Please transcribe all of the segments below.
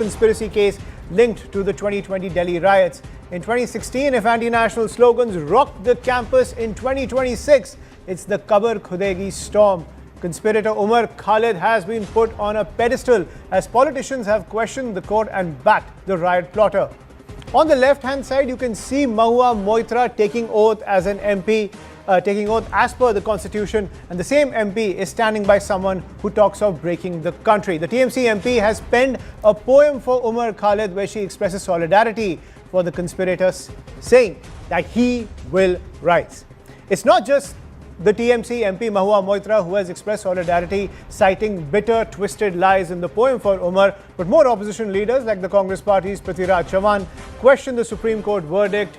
conspiracy case linked to the 2020 Delhi riots. In 2016, if anti-national slogans rocked the campus, in 2026, it's the Kabar Khudegi storm. Conspirator Umar Khalid has been put on a pedestal as politicians have questioned the court and backed the riot plotter. On the left-hand side, you can see Mahua Moitra taking oath as an MP, taking oath as per the constitution, and the same MP is standing by someone who talks of breaking the country. The TMC MP has penned a poem for Umar Khalid where she expresses solidarity for the conspirators, saying that he will rise. It's not just the TMC MP Mahua Moitra who has expressed solidarity, citing bitter, twisted lies in the poem for Umar, but more opposition leaders like the Congress Party's Prithviraj Chavan question the Supreme Court verdict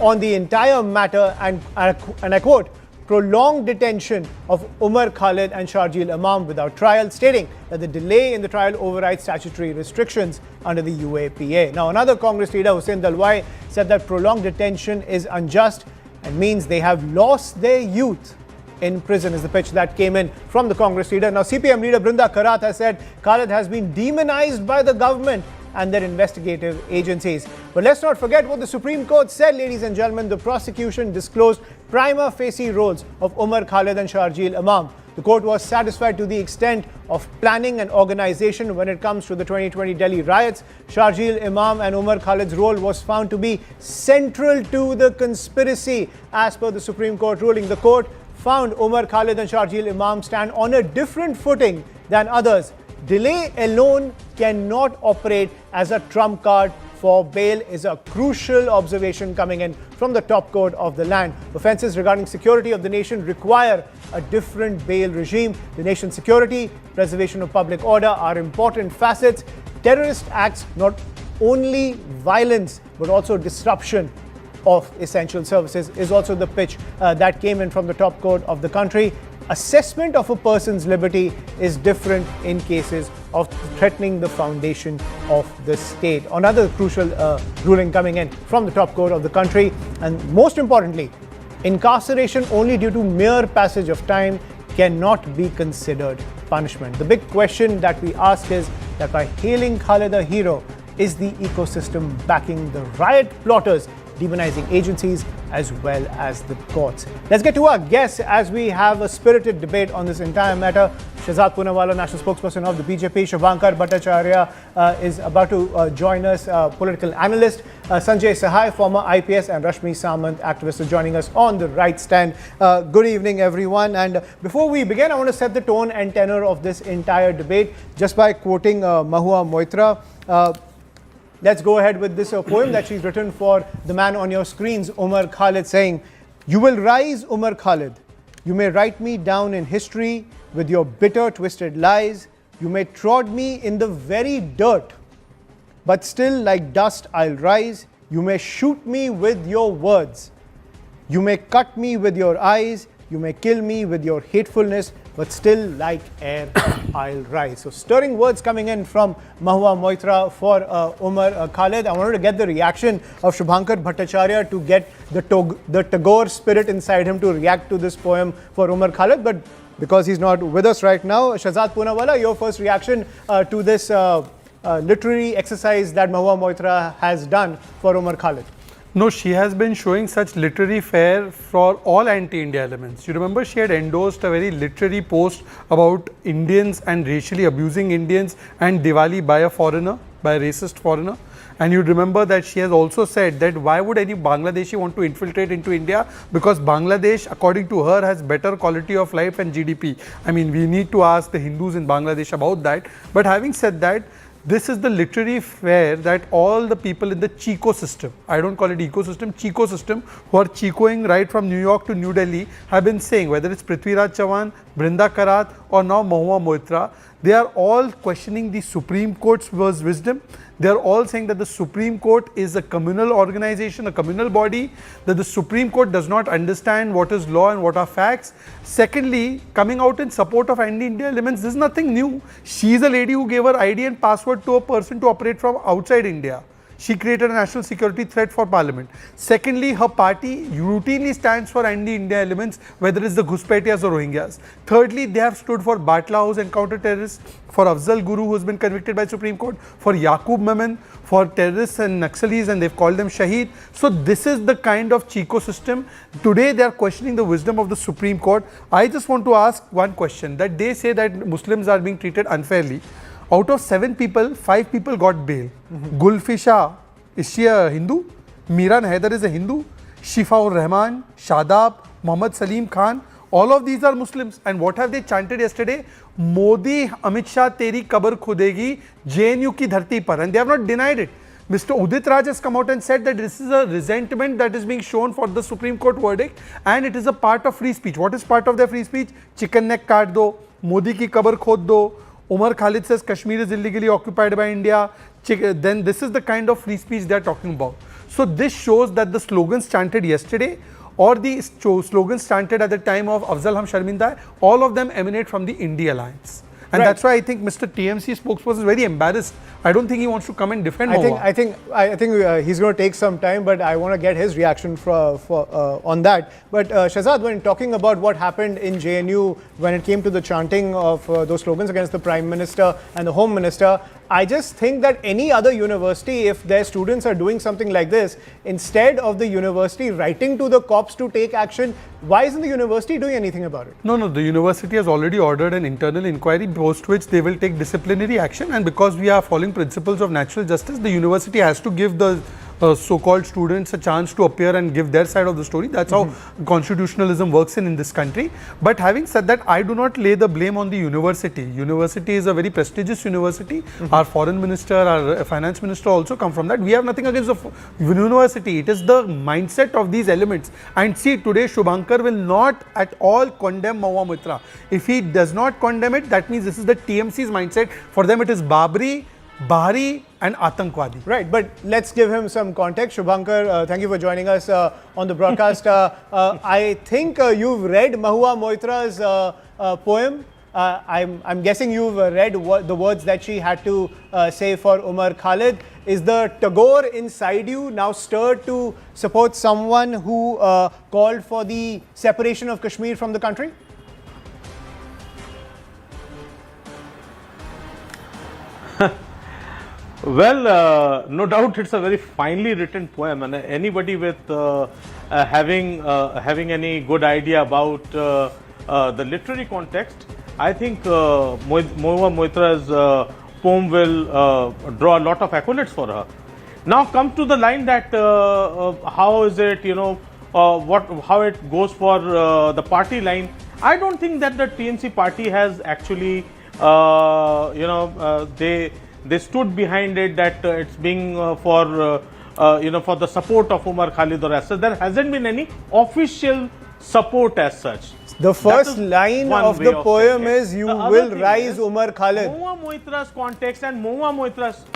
on the entire matter and I quote, prolonged detention of Umar Khalid and Sharjeel Imam without trial, stating that the delay in the trial overrides statutory restrictions under the UAPA. Now, another Congress leader, Hussain Dalwai, said that prolonged detention is unjust and means they have lost their youth in prison, is the pitch that came in from the Congress leader. Now, CPM leader Brinda Karat has said Khalid has been demonized by the government and their investigative agencies. But let's not forget what the Supreme Court said, ladies and gentlemen. The prosecution disclosed prima facie roles of Umar Khalid and Sharjeel Imam. The court was satisfied to the extent of planning and organization when it comes to the 2020 Delhi riots. Sharjeel Imam and Umar Khalid's role was found to be central to the conspiracy. As per the Supreme Court ruling, the court found Umar Khalid and Sharjeel Imam stand on a different footing than others. Delay alone cannot operate as a trump card for bail, is a crucial observation coming in from the top court of the land. Offences regarding security of the nation require a different bail regime. The nation's security, preservation of public order are important facets. Terrorist acts not only violence but also disruption of essential services is also the pitch that came in from the top court of the country. Assessment of a person's liberty is different in cases of threatening the foundation of the state. Another crucial ruling coming in from the top court of the country. And most importantly, incarceration only due to mere passage of time cannot be considered punishment. The big question that we ask is that by hailing Khalid a hero, is the ecosystem backing the riot plotters, demonizing agencies as well as the courts? Let's get to our guests as we have a spirited debate on this entire matter. Shahzad Poonawalla, national spokesperson of the BJP. Shubhankar Bhattacharya is about to join us, political analyst. Sanjay Sahai, former IPS, and Rashmi Samant, activist, are joining us on the right stand. Good evening, everyone. And before we begin, I want to set the tone and tenor of this entire debate just by quoting Mahua Moitra. Let's go ahead with this poem that she's written for the man on your screens, Umar Khalid, saying, "You will rise, Umar Khalid. You may write me down in history with your bitter, twisted lies. You may trod me in the very dirt, but still like dust I'll rise. You may shoot me with your words. You may cut me with your eyes. You may kill me with your hatefulness, but still like air I'll rise." So stirring words coming in from Mahua Moitra for Umar Khalid. I wanted to get the reaction of Shubhankar Bhattacharya to get the Tagore spirit inside him to react to this poem for Umar Khalid. But because he's not with us right now, Shahzad Poonawalla, your first reaction to this literary exercise that Mahua Moitra has done for Umar Khalid? No, she has been showing such literary fare for all anti-India elements. You remember she had endorsed a very literary post about Indians and racially abusing Indians and Diwali by a foreigner, by a racist foreigner. And you remember that she has also said that why would any Bangladeshi want to infiltrate into India? Because Bangladesh, according to her, has better quality of life and GDP. I mean, we need to ask the Hindus in Bangladesh about that. But having said that, this is the literary fare that all the people in the Chico system, I don't call it ecosystem, Chico system, who are Chicoing right from New York to New Delhi, have been saying, whether it's Prithviraj Chavan, Brinda Karat, or now Mahua Moitra, they are all questioning the Supreme Court's wisdom. They are all saying that the Supreme Court is a communal organization, a communal body, that the Supreme Court does not understand what is law and what are facts. Secondly, coming out in support of anti-India elements, this is nothing new. She is a lady who gave her ID and password to a person to operate from outside India. She created a national security threat for parliament. Secondly, her party routinely stands for anti-India elements, whether it's the Ghuspetias or Rohingyas. Thirdly, they have stood for Batla House encounter terrorists, for Afzal Guru, who has been convicted by Supreme Court, for Yaqub Memon, for terrorists and Naxalis, and they've called them Shaheed. So this is the kind of Chico system. Today they are questioning the wisdom of the Supreme Court. I just want to ask one question, that they say that Muslims are being treated unfairly. Out of 7 people, 5 people got bail. Gulfisha, is she a Hindu? Miran Haider is a Hindu. Shifa Rahman, Shadab, Muhammad Salim Khan, all of these are Muslims. And what have they chanted yesterday? Modi, Amit Shah, teri kabar khudegi, JNU ki dharti par. And they have not denied it. Mr. Udit Raj has come out and said that this is a resentment that is being shown for the Supreme Court verdict, and it is a part of free speech. What is part of their free speech? Chicken neck kaat do, Modi ki kabar khod do. Umar Khalid says Kashmir is illegally occupied by India. Then this is the kind of free speech they are talking about. So this shows that the slogans chanted yesterday or the slogans chanted at the time of Afzal Hum Sharminda, all of them emanate from the India Alliance. And that's why I think Mr. TMC spokesperson is very embarrassed. I don't think he wants to come and defend Mahua. I think he's going to take some time, but I want to get his reaction on that. But Shahzad, when talking about what happened in JNU when it came to the chanting of those slogans against the Prime Minister and the Home Minister, I just think that any other university, if their students are doing something like this, instead of the university writing to the cops to take action, why isn't the university doing anything about it? No, the university has already ordered an internal inquiry, post which they will take disciplinary action. And because we are following principles of natural justice, the university has to give the so-called students a chance to appear and give their side of the story. That's how constitutionalism works in this country. But having said that, I do not lay the blame on the university. University is a very prestigious university. Our foreign minister, our finance minister also come from that. We have nothing against the university. It is the mindset of these elements. And see, today Shubhankar will not at all condemn Mahua Moitra. If he does not condemn it, that means this is the TMC's mindset. For them it is Babri, Bahari and Atankwadi. Right, but let's give him some context. Shubhankar, thank you for joining us on the broadcast. I think you've read Mahua Moitra's poem. I'm guessing you've read the words that she had to say for Umar Khalid. Is the Tagore inside you now stirred to support someone who called for the separation of Kashmir from the country? Well, no doubt it's a very finely written poem, and anybody with having any good idea about the literary context, I think Mahua Moitra's poem will draw a lot of accolades for her. Now come to the line that how is it, how it goes for the party line. I don't think that the TMC party has actually, they stood behind it, that it's being for the support of Umar Khalid or as such. There hasn't been any official support as such. The first line of the poem is, "You will rise, Umar Khalid." Mahua Moitra's context and Mahua Moitra's.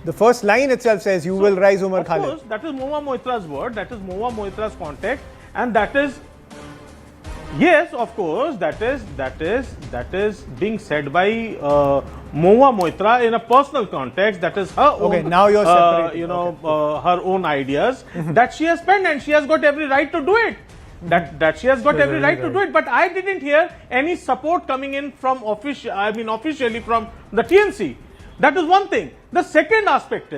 The first line itself says, "You will rise, Umar Khalid." Of course, that is Mahua Moitra's word, that is Mahua Moitra's context, and that is, yes, of course, that is being said by Mahua Moitra in a personal context. That is her own. Okay, now you're separating. Her own ideas that she has penned, and she has got every right to do it. That she has got every right to do it. But I didn't hear any support coming in from officially from the TNC. That is one thing. The second aspect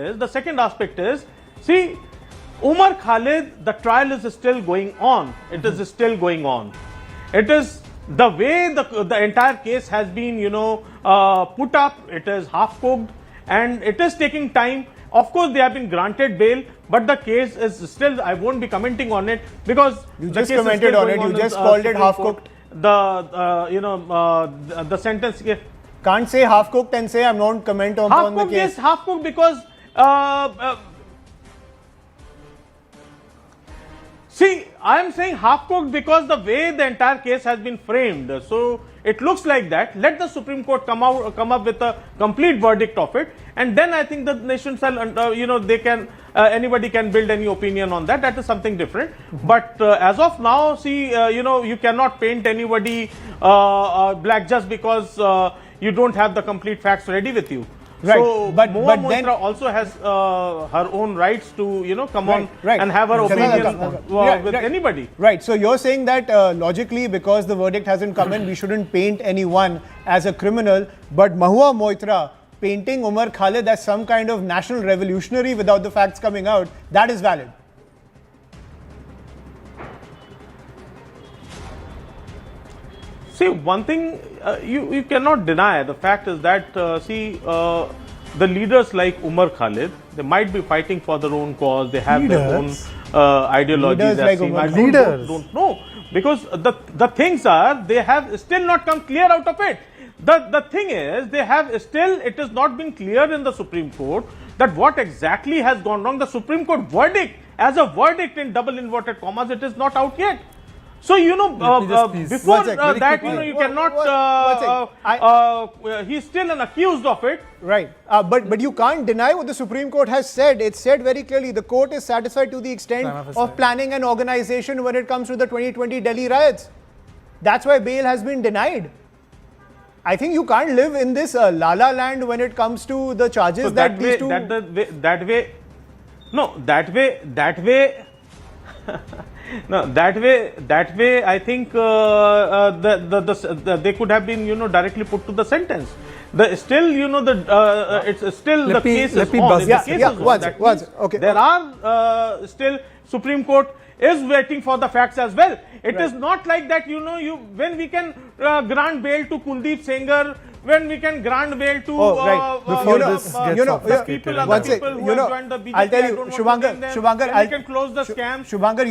is, see, Umar Khalid, the trial is still going on. It is still going on. It is the way the entire case has been, put up. It is half cooked and it is taking time. Of course, they have been granted bail, but the case is still. I won't be commenting on it because you just commented on it. You just called it half cooked. The sentence. Can't say half cooked and say I'm not comment on the case. Yes, half cooked because. See, I am saying half-cooked because the way the entire case has been framed. So, it looks like that. Let the Supreme Court come up with a complete verdict of it. And then I think the nation shall, they can, anybody can build any opinion on that. That is something different. But as of now, see, you cannot paint anybody black just because you don't have the complete facts ready with you. Right. So But Mahua then Moitra also has her own rights to come on right. and have her opinion with Right. anybody. Right. So you're saying that logically, because the verdict hasn't come in, we shouldn't paint anyone as a criminal. But Mahua Moitra painting Umar Khalid as some kind of national revolutionary without the facts coming out, that is valid. See, one thing you cannot deny, the fact is that, the leaders like Umar Khalid, they might be fighting for their own cause, they have their own ideologies. Leaders like Umar I Khalid. don't know. Because the things are, they have still not come clear out of it. The thing is, they have still, it has not been clear in the Supreme Court that what exactly has gone wrong. The Supreme Court verdict, as a verdict in double inverted commas, it is not out yet. So, before that, you cannot, he's still an accused of it. Right. But you can't deny what the Supreme Court has said. It said very clearly the court is satisfied to the extent of planning and organization when it comes to the 2020 Delhi riots. That's why bail has been denied. I think you can't live in this la-la land when it comes to the charges So that these two... that way, no, that way, I think they could have been, directly put to the sentence. It's still the case is on. Okay. There are still Supreme Court is waiting for the facts as well. It is not like that, when we can grant bail to Kuldeep Sengar, when we can grant bail to Before this gets obfuscated. One sec, people who have joined the BJP, I'll tell I you, don't want to Shubhankar, name them, Shubhankar, and we can close the scam. Shubhankar,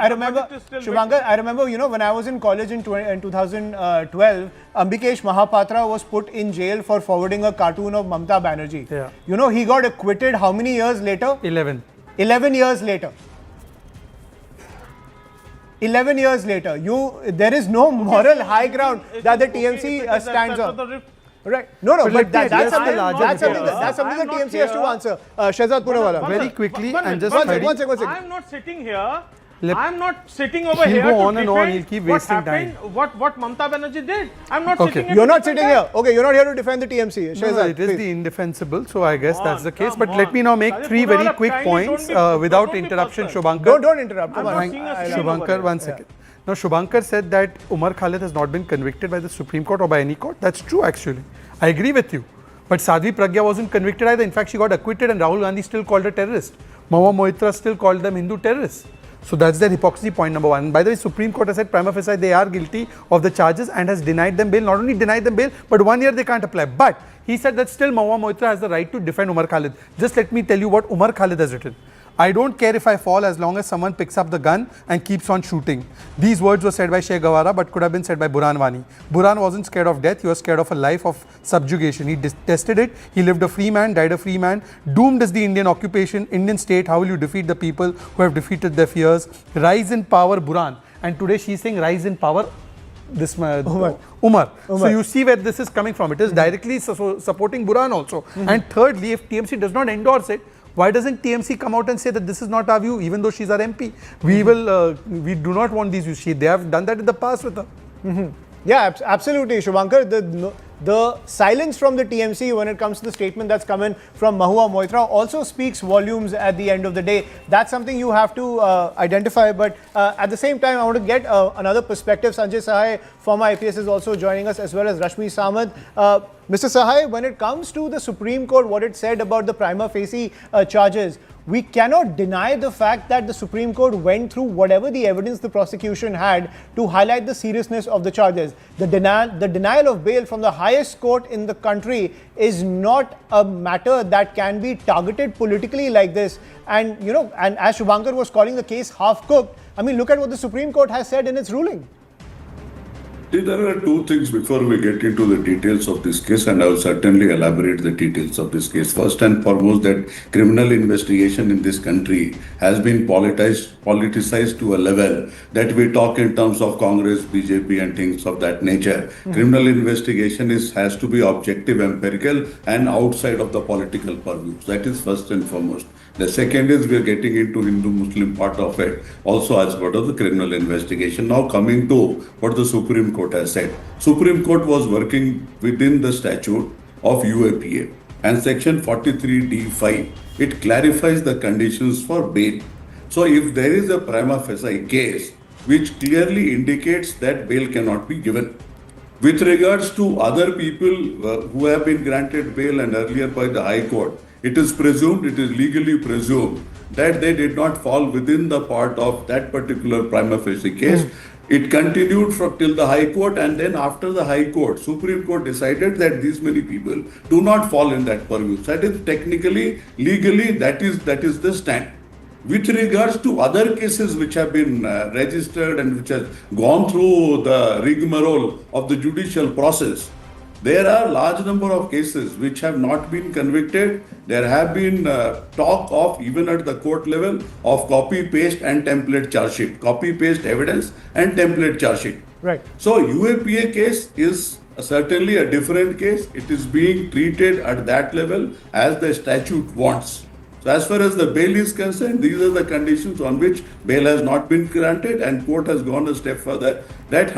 I remember, Shubhankar, I remember, when I was in college in 2012, Ambikesh Mahapatra was put in jail for forwarding a cartoon of Mamata Banerjee. Yeah. He got acquitted how many years later? 11. 11 years later. 11 years later, there is no moral high ground that the TMC stands on. Right. No, but that's something the TMC has to answer. Shehzad Punawala. Very quickly, and just one second. I'm not sitting here. I'm not sitting over He'll here go to on and on, he'll defend keep what wasting happened, time. what Mamata Banerjee did. I'm not Okay. sitting here. You're to not defend sitting that. here. Okay, you're not here to defend the TMC. No, Shehzad, it is please. the indefensible, so I guess that's the case. come But let me now make on. three very quick Kindly points don't without be interruption, personal. Shubhankar. Don't interrupt. Come I'm on. not seeing a scene over Shubhankar, here. one second. Now, Shubhankar said that Umar Khalid has not been convicted by the Supreme Court or by any court. That's true, actually. I agree with you. But Sadhvi Pragya wasn't convicted either. In fact, she got acquitted and Rahul Gandhi still called her terrorist. Mahua Moitra still called them Hindu terrorists. So that's their hypocrisy, point number one. By the way, Supreme Court has said prima facie they are guilty of the charges and has denied them bail. Not only denied them bail, but 1 year they can't apply. But he said that still Mahua Moitra has the right to defend Umar Khalid. Just let me tell you what Umar Khalid has written. I don't care if I fall as long as someone picks up the gun and keeps on shooting. These words were said by Che Guevara but could have been said by Burhan Wani. Burhan wasn't scared of death, he was scared of a life of subjugation. He detested it, he lived a free man, died a free man. Doomed is the Indian occupation, Indian state, how will you defeat the people who have defeated their fears? Rise in power, Burhan. And today she's saying rise in power, Umar. So you see where this is coming from. It is directly supporting Burhan also. And thirdly, if TMC does not endorse it, why doesn't TMC come out and say that this is not our view, even though she's our MP? We do not want these views. They have done that in the past with her. Yeah, absolutely, Shubhankar. The silence from the TMC when it comes to the statement that's come in from Mahua Moitra also speaks volumes at the end of the day. That's something you have to identify. But at the same time, I want to get another perspective. Sanjay Sahai, former IPS, is also joining us, as well as Rashmi Samad. Mr. Sahai, when it comes to the Supreme Court, what it said about the prima facie charges, we cannot deny the fact that the Supreme Court went through whatever the evidence the prosecution had to highlight the seriousness of the charges. The denial of bail from the highest court in the country is not a matter that can be targeted politically like this. And, and as Shubhankar was calling the case half-cooked, I mean, look at what the Supreme Court has said in its ruling. See, there are two things before we get into the details of this case, and I will certainly elaborate the details of this case. First and foremost, that criminal investigation in this country has been politicized to a level that we talk in terms of Congress, BJP and things of that nature. Criminal investigation has to be objective, empirical and outside of the political purview. That is first and foremost. The second is we are getting into Hindu-Muslim part of it, also as part of the criminal investigation. Now coming to what the Supreme Court has said. Supreme Court was working within the statute of UAPA. And section 43D5, it clarifies the conditions for bail. So if there is a prima facie case which clearly indicates that bail cannot be given. With regards to other people who have been granted bail and earlier by the High Court, it is legally presumed that they did not fall within the part of that particular prima facie case. It continued till the High Court, and then after the High Court, Supreme Court decided that these many people do not fall in that purview. That is technically, legally, that is the stand. With regards to other cases which have been registered and which have gone through the rigmarole of the judicial process, there are large number of cases which have not been convicted. There have been talk of, even at the court level, of copy, paste and template charge sheet. Copy, paste evidence and template charge sheet. Right. So UAPA case is certainly a different case. It is being treated at that level as the statute wants. So as far as the bail is concerned, these are the conditions on which bail has not been granted, and court has gone a step further. That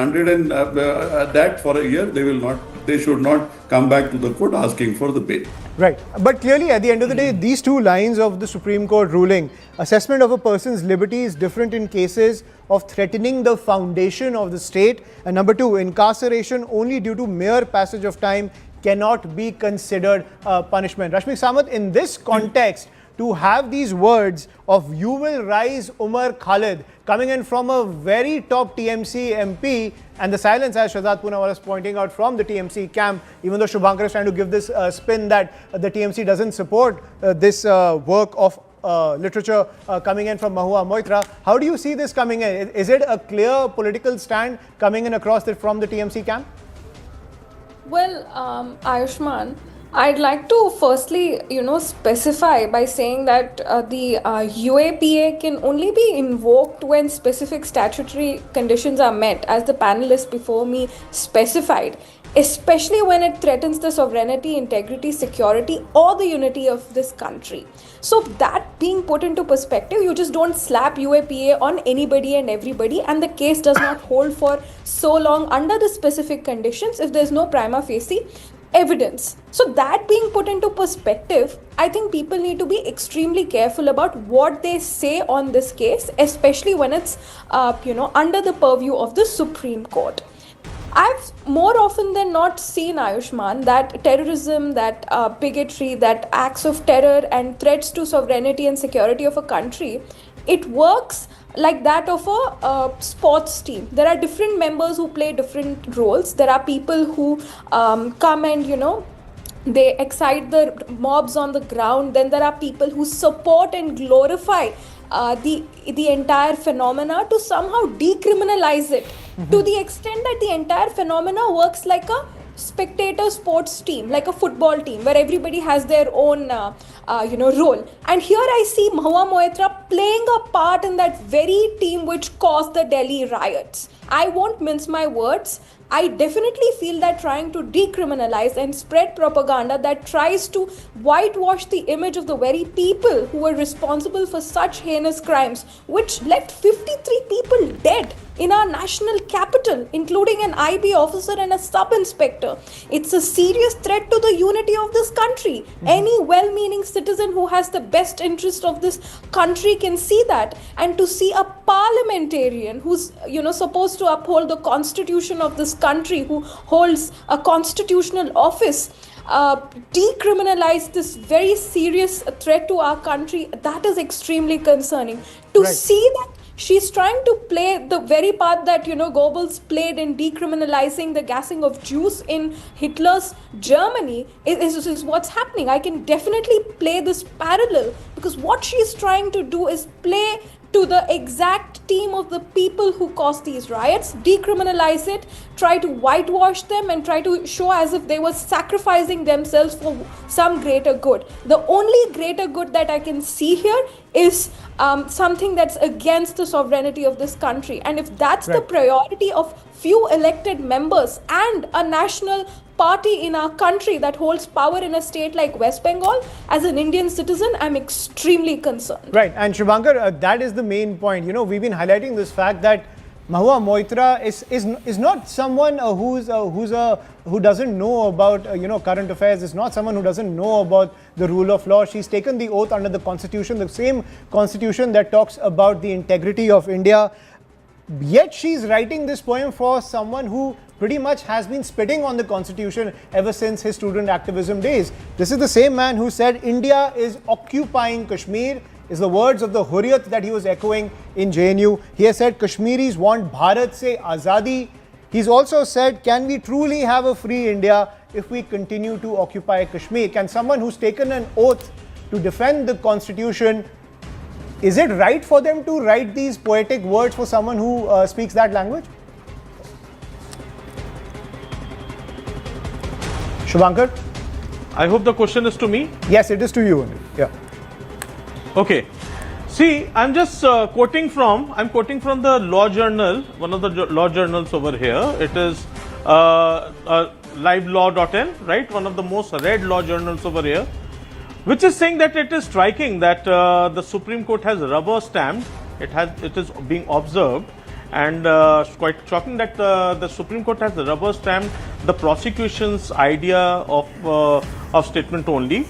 for a year they should not come back to the court asking for the bail. Right. But clearly, at the end of the day, these two lines of the Supreme Court ruling, assessment of a person's liberty is different in cases of threatening the foundation of the state. And number two, incarceration only due to mere passage of time cannot be considered punishment. Rashmi Samant, in this context, to have these words of "you will rise Umar Khalid" coming in from a very top TMC MP, and the silence, as Shahzad Poonawalla was pointing out, from the TMC camp, even though Shubhankar is trying to give this spin that the TMC doesn't support this work of literature coming in from Mahua Moitra. How do you see this coming in? Is it a clear political stand coming in across from the TMC camp? Well, Ayushman, I'd like to firstly, specify by saying that the UAPA can only be invoked when specific statutory conditions are met, as the panelists before me specified, especially when it threatens the sovereignty, integrity, security, or the unity of this country. So that being put into perspective, you just don't slap UAPA on anybody and everybody, and the case does not hold for so long under the specific conditions if there's no prima facie evidence. So that being put into perspective, I think people need to be extremely careful about what they say on this case, especially when it's under the purview of the Supreme Court. I've more often than not seen, Ayushman, that terrorism, that bigotry, that acts of terror and threats to sovereignty and security of a country, it works like that of a sports team. There are different members who play different roles. There are people who come and, they excite the mobs on the ground. Then there are people who support and glorify the entire phenomena to somehow decriminalize it, to the extent that the entire phenomena works like a spectator sports team, like a football team, where everybody has their own role. And here I see Mahua Moitra playing a part in that very team which caused the Delhi riots. I won't mince my words. I definitely feel that trying to decriminalize and spread propaganda that tries to whitewash the image of the very people who were responsible for such heinous crimes, which left 53 people dead in our national capital, including an IB officer and a sub-inspector. It's a serious threat to the unity of this country. Any well-meaning citizen who has the best interest of this country can see that. And to see a parliamentarian who's, supposed to uphold the constitution of this country, who holds a constitutional office, decriminalize this very serious threat to our country, that is extremely concerning. To see that she's trying to play the very part that, Goebbels played in decriminalizing the gassing of Jews in Hitler's Germany is what's happening. I can definitely play this parallel, because what she's trying to do is play to the exact team of the people who caused these riots, decriminalize it, try to whitewash them, and try to show as if they were sacrificing themselves for some greater good. The only greater good that I can see here is something that's against the sovereignty of this country. And if that's the priority of few elected members and a national party in our country that holds power in a state like West Bengal, as an Indian citizen, I'm extremely concerned. Right. And Shubhankar, that is the main point. We've been highlighting this fact that Mahua Moitra is not someone who doesn't know about current affairs. Is not someone who doesn't know about the rule of law. She's taken the oath under the Constitution, the same Constitution that talks about the integrity of India. Yet she's writing this poem for someone who pretty much has been spitting on the Constitution ever since his student activism days. This is the same man who said India is occupying Kashmir, is the words of the Hurriyat that he was echoing in JNU. He has said Kashmiris want Bharat se azadi. He's also said, can we truly have a free India if we continue to occupy Kashmir? Can someone who's taken an oath to defend the Constitution, is it right for them to write these poetic words for someone who speaks that language? Shubhankar? I hope the question is to me. Yes, it is to you only. Yeah. Okay. See, I'm just quoting from the Law Journal, one of the law journals over here. It is livelaw.in, right? One of the most read law journals over here, which is saying that it is striking that the Supreme Court has rubber stamped. It is being observed, and quite shocking that the Supreme Court has rubber stamped the prosecution's idea of statement only.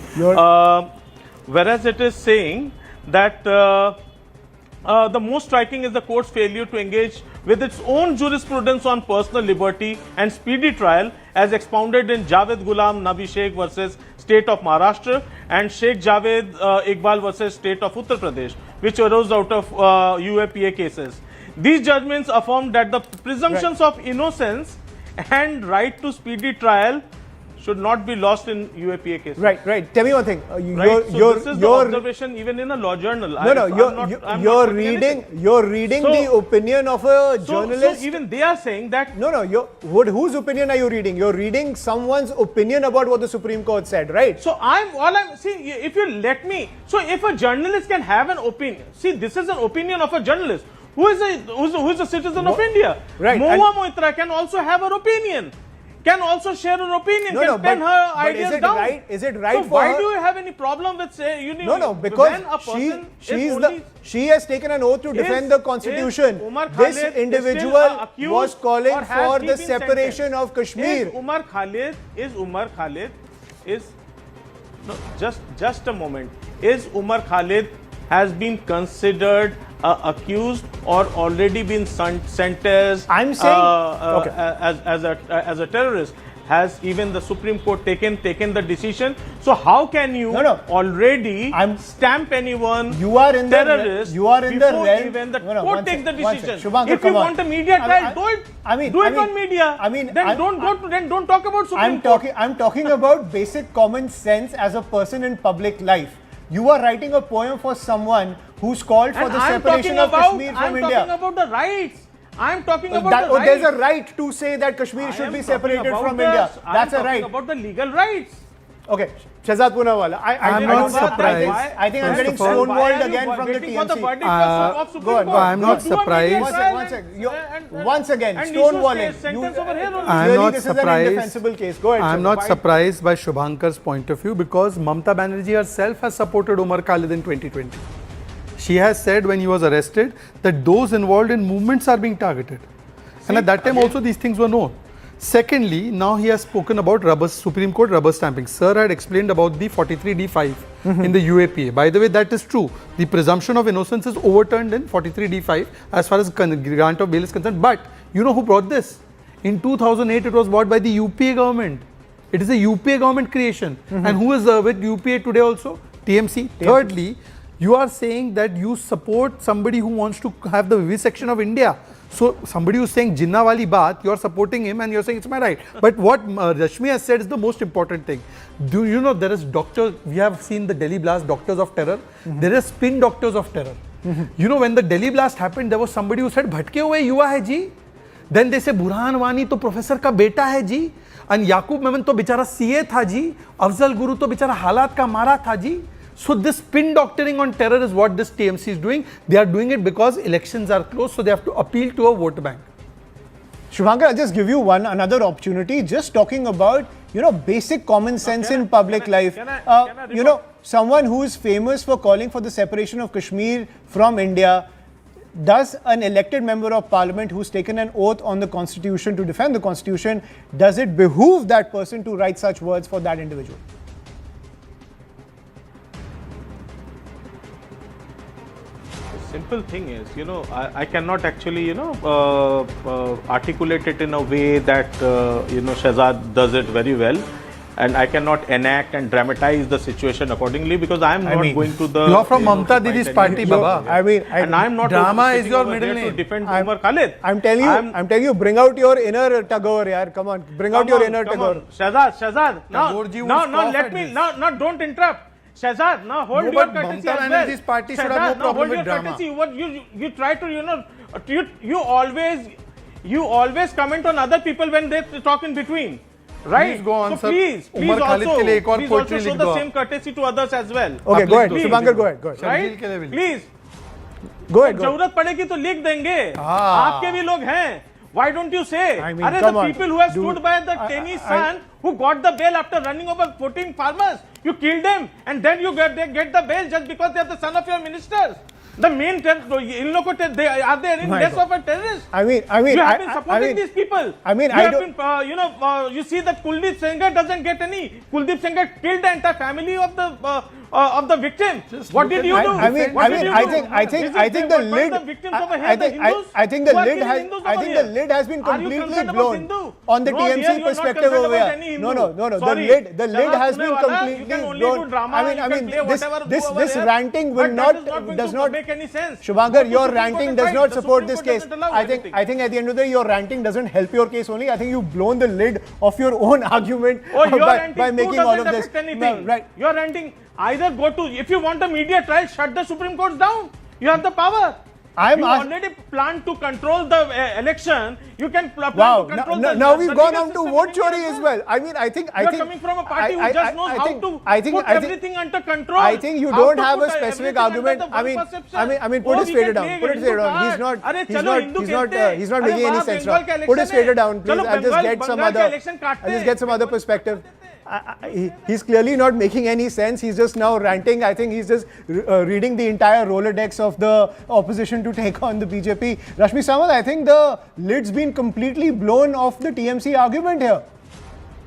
Whereas it is saying that the most striking is the court's failure to engage with its own jurisprudence on personal liberty and speedy trial as expounded in Javed Ghulam Nabi Sheikh versus State of Maharashtra and Sheikh Javed Iqbal versus State of Uttar Pradesh, which arose out of UAPA cases. These judgments affirmed that the presumptions of innocence and right to speedy trial should not be lost in UAPA cases. Right. Tell me one thing. This is the observation even in a law journal. You're reading the opinion of a journalist. So even they are saying that. Whose opinion are you reading? You're reading someone's opinion about what the Supreme Court said, right? So if you let me, so if a journalist can have an opinion, see, this is an opinion of a journalist who is a citizen of India. Right. Mahua Moitra can also have her opinion. Can also share her opinion, can pen her ideas down. Is it right so for why her? do you have any problem with saying because she has taken an oath to defend the Constitution. This individual was calling for the separation of Kashmir. Umar Khalid just a moment. Is Umar Khalid has been considered accused or already been sentenced? I'm saying as a terrorist. Has even the Supreme Court taken the decision? So how can you already stamp anyone you are in terrorist before even the court takes the decision? If you want a media trial, do it. Do it on media. Don't talk about Supreme Court. I'm talking about basic common sense as a person in public life. You are writing a poem for someone who's called for the separation of Kashmir from India. I'm talking about the rights. I'm talking about the rights. There's a right to say that Kashmir should be separated from India. That's a right. I'm talking about the legal rights. Okay, Shahzad Poonawala. I'm not surprised. I think I'm getting stonewalled again from the TMC. Go on. I'm not surprised. Once again, stonewalling. I'm not this surprised. Is an indefensible case. Go ahead. I'm not surprised by Shubhankar's point of view because Mamata Banerjee herself has supported Umar Khalid in 2020. She has said when he was arrested that those involved in movements are being targeted. And at that time also these things were known. Secondly, now he has spoken about Supreme Court rubber stamping. Sir had explained about the 43D5 in the UAPA. By the way, that is true. The presumption of innocence is overturned in 43D5 as far as grant of bail is concerned. But you know who brought this? In 2008, it was brought by the UPA government. It is a UPA government creation. And who is with UPA today also? TMC. Thirdly, you are saying that you support somebody who wants to have the vivisection of India. So somebody who's saying Jinnah wali baat, you're supporting him and you're saying it's my right. But what Rashmi has said is the most important thing. Do you know there is doctors, we have seen the Delhi blast, doctors of terror. There are spin doctors of terror. You know, when the Delhi blast happened, there was somebody who said, bhatke hue yuva hai ji. Then they say, Burhan Wani to professor ka beta hai ji. And Yaqub Memon to bichara CA tha ji. Afzal Guru to bichara halat ka mara tha ji. So this spin doctoring on terror is what this TMC is doing. They are doing it because elections are close, so they have to appeal to a vote bank. Shubhankar, I'll just give you another opportunity. Just talking about, basic common sense in public life. Someone who is famous for calling for the separation of Kashmir from India. does an elected member of parliament who's taken an oath on the constitution to defend the constitution, does it behoove that person to write such words for that individual? Simple thing is, I cannot actually, articulate it in a way that, Shahzad does it very well. And I cannot enact and dramatize the situation accordingly because I am not going to the... You are from Mamta Didi's party, Baba. And I am not... Drama is your middle name. To defend Umar Khalid. I'm telling you, bring out your inner Tagore, yaar. Come on, bring out your inner Tagore. Shahzad, no, don't interrupt. Shahzad, now hold your courtesy as well. This party should have no problem with drama. You try to, you always comment on other people when they talk in between. Right? Please go on, so please also show the same courtesy to others as well. Okay, go ahead. Shubhankar, go ahead. Right? Please. Go ahead. जरूरत पड़ेगी तो लिख देंगे. आपके भी लोग हैं. Why don't you say? The people who have stood by the Tenny's son who got the bail after running over 14 farmers, you killed them and then you get the bail just because they are the son of your ministers. The main are they any less of a terrorist? You have been supporting these people. You see that Kuldeep Sengar doesn't get any. Kuldeep Sengar killed the entire family of the victim. What did you do? I think the lid has been completely blown on the TMC perspective over here. No. The lid has been completely blown. This ranting does not make any sense. Shubhankar, your ranting does not support this case. I think at the end of the day, your ranting doesn't help your case only. I think you've blown the lid of your own argument by making all of this. No, right. Your ranting. Either if you want a media trial, shut the Supreme Court down. You have the power. You already plan to control the election. You can plan to control the now we've gone on to vote chori as well. I think you're coming from a party who just knows how to put everything under control. I think you don't have a specific argument. Put his fader down. He's not making any sense now. Put his fader down, please. I'll just get some other perspective. He's clearly not making any sense. He's just now ranting. I think he's just reading the entire Rolodex of the opposition to take on the BJP. Rashmi Samant, I think the lid's been completely blown off the TMC argument here.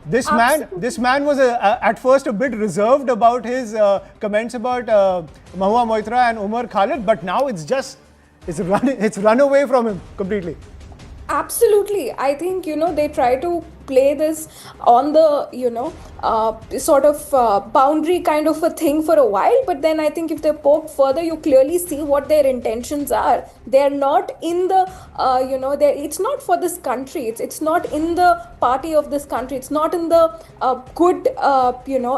This man was at first a bit reserved about his comments about Mahua Moitra and Umar Khalid, but now it's run away from him completely. Absolutely. I think, they try to play this on the, sort of boundary kind of a thing for a while. But then I think if they poke further, you clearly see what their intentions are. They're not in the, it's not for this country. It's not in the party of this country. It's not in the good,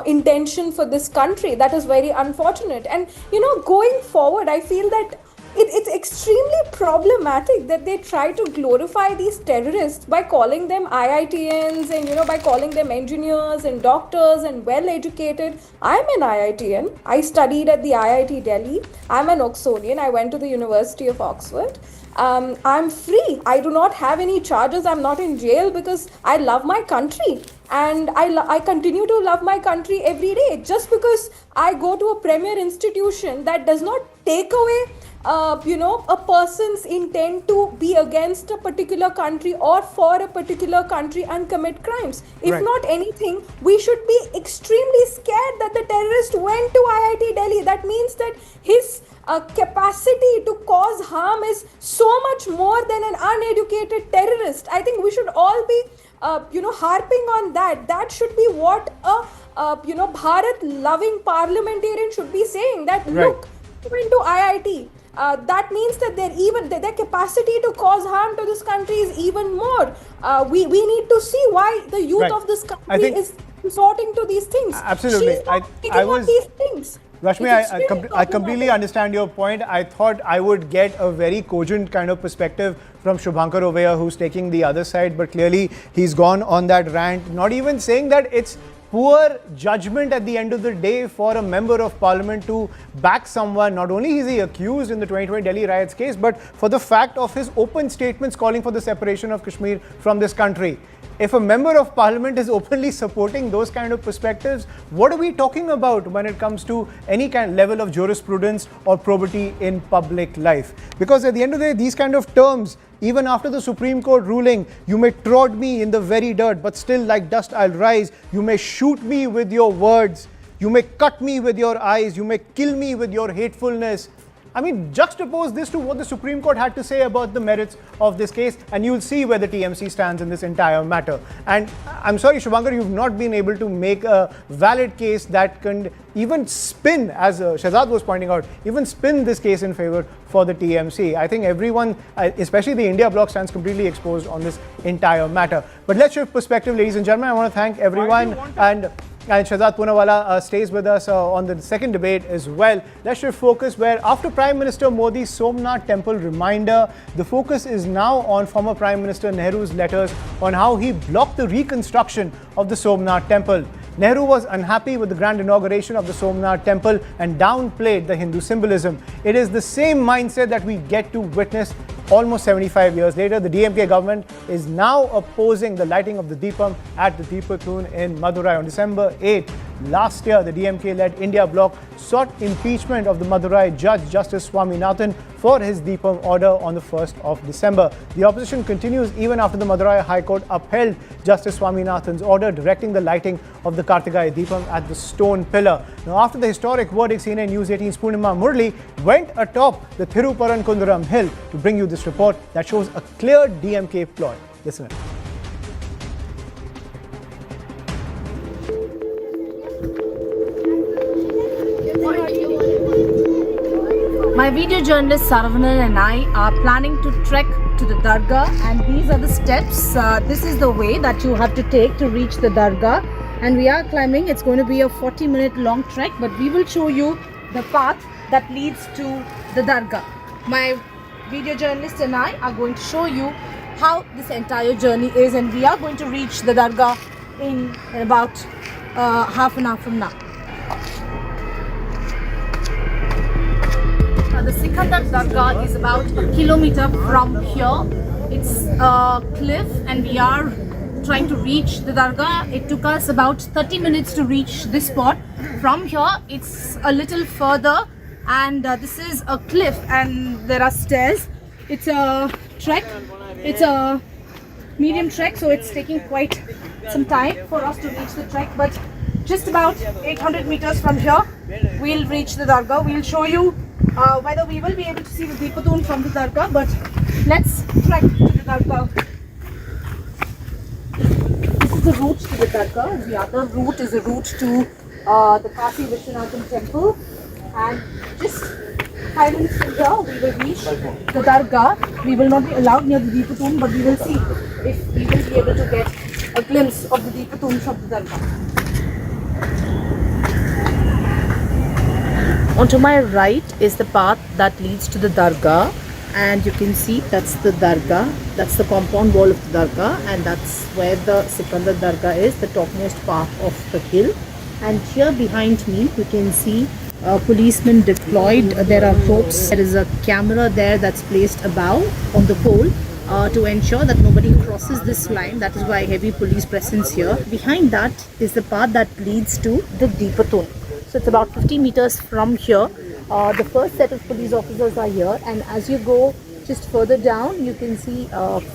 intention for this country. That is very unfortunate. And, going forward, I feel that it's extremely problematic that they try to glorify these terrorists by calling them IITians and, by calling them engineers and doctors and well-educated. I'm an IITian. I studied at the IIT Delhi. I'm an Oxonian. I went to the University of Oxford. I'm free. I do not have any charges. I'm not in jail because I love my country. And I continue to love my country every day. Just because I go to a premier institution, that does not take away a person's intent to be against a particular country or for a particular country and commit crimes. If not anything, we should be extremely scared that the terrorist went to IIT Delhi. That means that his capacity to cause harm is so much more than an uneducated terrorist. I think we should all be, harping on that. That should be what a, Bharat-loving parliamentarian should be saying. That look, went to IIT. That means that their capacity to cause harm to this country is even more. We need to see why the youth of this country is resorting to these things. Absolutely. She's not taking on these things. Rashmi, I completely understand your point. I thought I would get a very cogent kind of perspective from Shubhankar over here, who's taking the other side, but clearly he's gone on that rant, not even saying that it's poor judgment at the end of the day for a member of parliament to back someone. Not only is he accused in the 2020 Delhi riots case, but for the fact of his open statements calling for the separation of Kashmir from this country. if a member of parliament is openly supporting those kind of perspectives, what are we talking about when it comes to any kind of level of jurisprudence or probity in public life? Because at the end of the day, these kind of terms, even after the Supreme Court ruling, you may trod me in the very dirt, but still like dust I'll rise. You may shoot me with your words. You may cut me with your eyes. You may kill me with your hatefulness. I mean, juxtapose this to what the Supreme Court had to say about the merits of this case, and you'll see where the TMC stands in this entire matter. And I'm sorry, Shubhankar, you've not been able to make a valid case that can even spin, as Shahzad was pointing out, even spin this case in favor for the TMC. I think everyone, especially the India bloc, stands completely exposed on this entire matter. But let's shift perspective, ladies and gentlemen. I want to thank everyone, and Shahzad Poonawala stays with us on the second debate as well. Let's shift focus, where after Prime Minister Modi's Somnath temple reminder, the focus is now on former Prime Minister Nehru's letters on how he blocked the reconstruction of the Somnath temple. Nehru was unhappy with the grand inauguration of the Somnath temple and downplayed the Hindu symbolism. It is the same mindset that we get to witness almost 75 years later. The DMK government is now opposing the lighting of the Deepam at the Deepatun in Madurai. On December 8 last year, the DMK-led India bloc sought impeachment of the Madurai judge, Justice Swaminathan, for his Deepam order on the 1st of December. The opposition continues even after the Madurai High Court upheld Justice Swaminathan's order directing the lighting of the Kartigai Deepam at the stone pillar. Now, after the historic verdict, CNN News 18's Purnima Murli went atop the Thiruparankundaram hill to bring you this report that shows a clear DMK ploy. Listen in. My video journalist Saravanan and I are planning to trek to the Dargah, and these are the steps. This is the way that you have to take to reach the Dargah, and we are climbing. It's going to be a 40-minute long trek, but we will show you the path that leads to the Dargah. My video journalist and I are going to show you how this entire journey is, and we are going to reach the Dargah in about half an hour from now. The Sikandar Dargah is about a kilometer from here. It's a cliff, and we are trying to reach the Dargah. It took us about 30 minutes to reach this spot. From here, it's a little further, and this is a cliff, and there are stairs. It's a trek. It's a medium trek, so it's taking quite some time for us to reach the trek. But just about 800 meters from here, we'll reach the Dargah. We'll show you whether we will be able to see the Deepatun from the Dargah, but let's trek to the Dargah. This is the route to the Dargah. The other route is a route to the Kasi Vishwanathan temple, and just 5 minutes from here we will reach the Dargah. We will not be allowed near the Deepatun, but we will see if we will be able to get a glimpse of the Deepatun from the Dargah. Onto my right is the path that leads to the Dargah, and you can see that's the Dargah, that's the compound wall of the Dargah, and that's where the Sikandar Dargah is, the topmost part of the hill. And here behind me you can see policemen deployed. There are ropes, there is a camera there that's placed above on the pole to ensure that nobody crosses this line. That is why heavy police presence here. Behind that is the path that leads to the Deepatun. So it's about 50 meters from here. The first set of police officers are here, and as you go just further down, you can see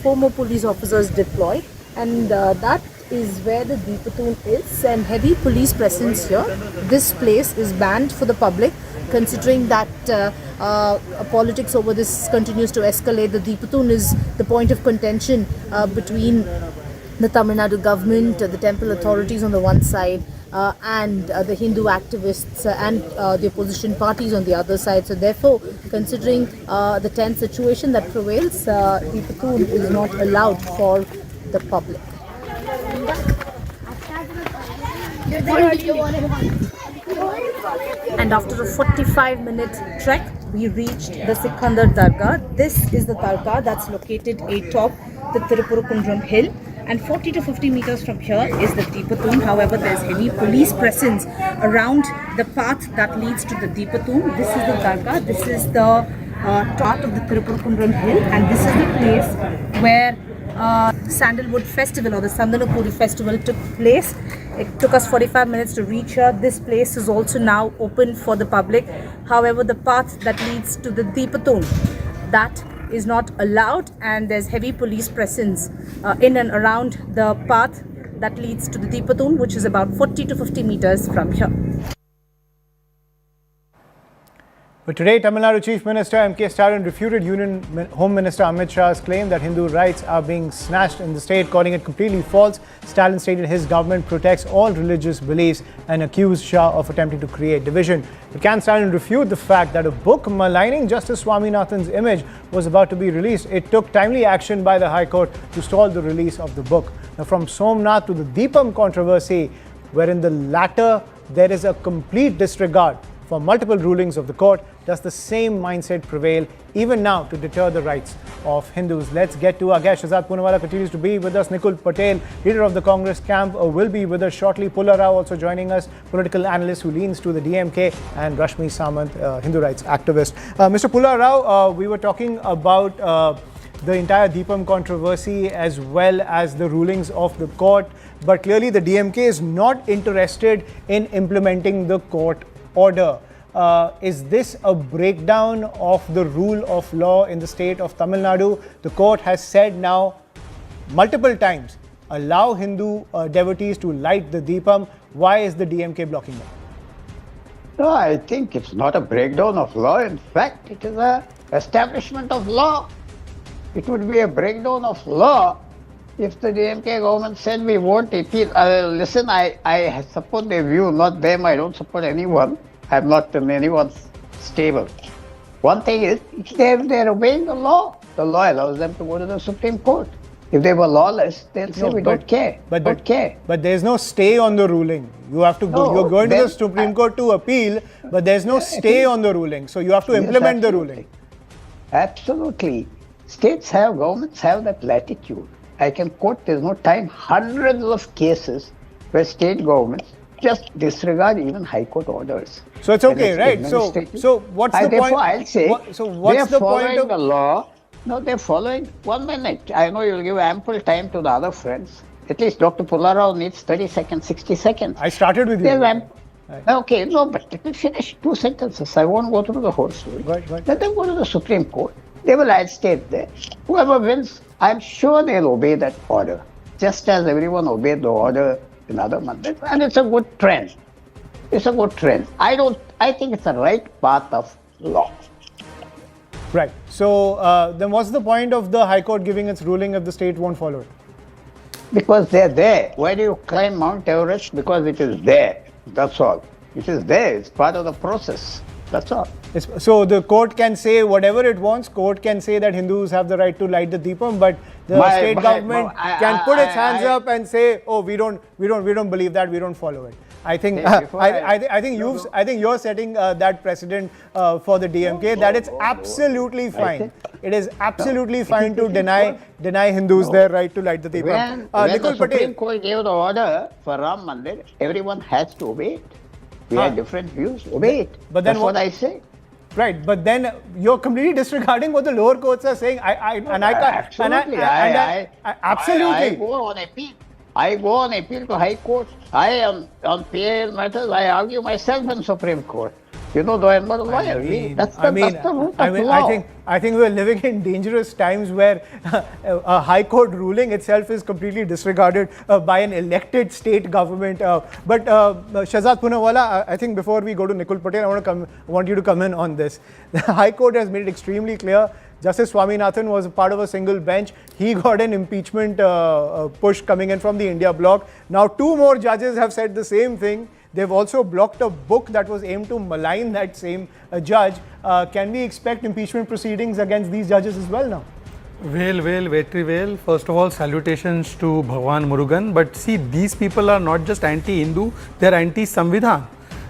4 more police officers deployed, and that is where the Deepatun is, and heavy police presence here. This place is banned for the public, considering that politics over this continues to escalate. The Deepatun is the point of contention between the Tamil Nadu government, the temple authorities on the one side, and the Hindu activists and the opposition parties on the other side. So therefore, considering the tense situation that prevails, Deepatun is not allowed for the public. And after a 45-minute trek, we reached the Sikandar Dargah. This is the Dargah that's located atop the Thiruparankundaram hill. And 40 to 50 meters from here is the Deepatun. However, there's heavy police presence around the path that leads to the Deepatun. This is the Dargah. This is the top of the Thiruparankundaram hill, and this is the place where Sandalwood Festival or the Sandanapuri Festival took place. It took us 45 minutes to reach here. This place is also now open for the public. However, the path that leads to the Deepatun, that is not allowed, and there's heavy police presence in and around the path that leads to the Deepatun, which is about 40 to 50 meters from here. But today, Tamil Nadu Chief Minister MK Stalin refuted Union Home Minister Amit Shah's claim that Hindu rights are being snatched in the state, calling it completely false. Stalin stated his government protects all religious beliefs and accused Shah of attempting to create division. But can Stalin refute the fact that a book maligning Justice Swaminathan's image was about to be released? It took timely action by the High Court to stall the release of the book. Now, from Somnath to the Deepam controversy, wherein the latter there is a complete disregard for multiple rulings of the court, does the same mindset prevail even now to deter the rights of Hindus? Let's get to our guest. Shahzad Poonawala continues to be with us. Nikul Patel, leader of the Congress camp, will be with us shortly. Pulla Rao also joining us, political analyst who leans to the DMK, and Rashmi Samant, Hindu rights activist. Mr. Pulla Rao, we were talking about the entire Deepam controversy as well as the rulings of the court, but clearly the DMK is not interested in implementing the court order. Is this a breakdown of the rule of law in the state of Tamil Nadu? The court has said now multiple times, allow Hindu devotees to light the Deepam. Why is the DMK blocking that? No, I think it's not a breakdown of law. In fact, it is a establishment of law. It would be a breakdown of law if the DMK government said we won't appeal. Listen, I support their view, not them. I don't support anyone. I'm not in anyone's stable. One thing is, they're obeying the law allows them to go to the Supreme Court. If they were lawless, they'll say we don't care. But there's no stay on the ruling. You have to go. You're going to the Supreme Court to appeal, but there's no stay on the ruling. So you have to implement the ruling. Absolutely. Governments have that latitude. I can quote, there's no time, hundreds of cases where state governments just disregard even High Court orders. So it's okay, right? So what's the point? I'll say, what's the point of the law? No, they're following. 1 minute. I know you'll give ample time to the other friends. At least Dr. Pulla Rao needs 30 seconds, 60 seconds. I started with you. Okay, no, but let me finish 2 sentences. I won't go through the whole story. Right. Let them go to the Supreme Court. They will add state there. Whoever wins, I'm sure they'll obey that order, just as everyone obeyed the order in other mandats. And it's a good trend. I think it's the right path of law. Right. So then what's the point of the High Court giving its ruling if the state won't follow it? Because they're there. Why do you climb Mount Everest? Because it is there. That's all. It is there. It's part of the process. That's all. So the court can say whatever it wants. Court can say that Hindus have the right to light the Deepam, but the state government can put its hands up and say, "Oh, we don't believe that. We don't follow it." I think I think you're setting that precedent for the DMK that it's absolutely fine. It is absolutely fine to deny Hindus their right to light the Deepam. When the Supreme Court gave the order for Ram Mandir, everyone has to obey it. We have different views. Obey it. But then that's what I say. Right, but then you're completely disregarding what the lower courts are saying. Absolutely. I go on appeal to High Court. I am on PAL matters. I argue myself in Supreme Court. Though I'm not a lawyer. That's the root of law. I think we're living in dangerous times where a High Court ruling itself is completely disregarded by an elected state government. But Shahzad Poonawala, I think before we go to Nikul Patel, I want you to come in on this. The High Court has made it extremely clear. Justice Swaminathan was a part of a single bench. He got an impeachment push coming in from the India bloc. Now 2 more judges have said the same thing. They've also blocked a book that was aimed to malign that same judge. Can we expect impeachment proceedings against these judges as well now? Very well. First of all, salutations to Bhagwan Murugan. But see, these people are not just anti-Hindu, they are anti-Samvidhan.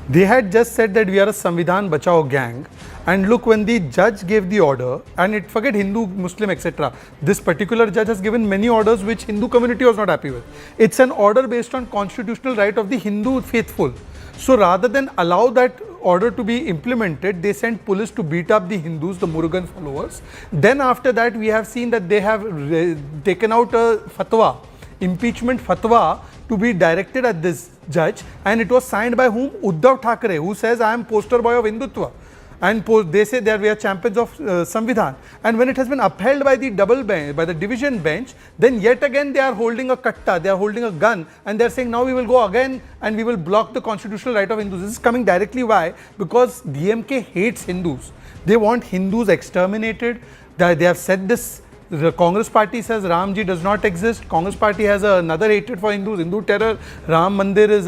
They had just said that we are a Samvidhan Bachao gang. And look, when the judge gave the order, and forget Hindu, Muslim, etc. This particular judge has given many orders which Hindu community was not happy with. It's an order based on constitutional right of the Hindu faithful. So rather than allow that order to be implemented, they sent police to beat up the Hindus, the Murugan followers. Then after that, we have seen that they have taken out a fatwa, impeachment fatwa, to be directed at this judge, and it was signed by whom? Uddhav Thackeray, who says, I am poster boy of Hindutva. And they say that we are champions of Samvidhan. And when it has been upheld by the double bench, by the division bench, then yet again they are holding a katta, they are holding a gun, and they are saying now we will go again and we will block the constitutional right of Hindus. This is coming directly why? Because DMK hates Hindus. They want Hindus exterminated. They have said this. The Congress party says Ramji does not exist. Congress party has another hatred for Hindus, Hindu terror. Ram Mandir is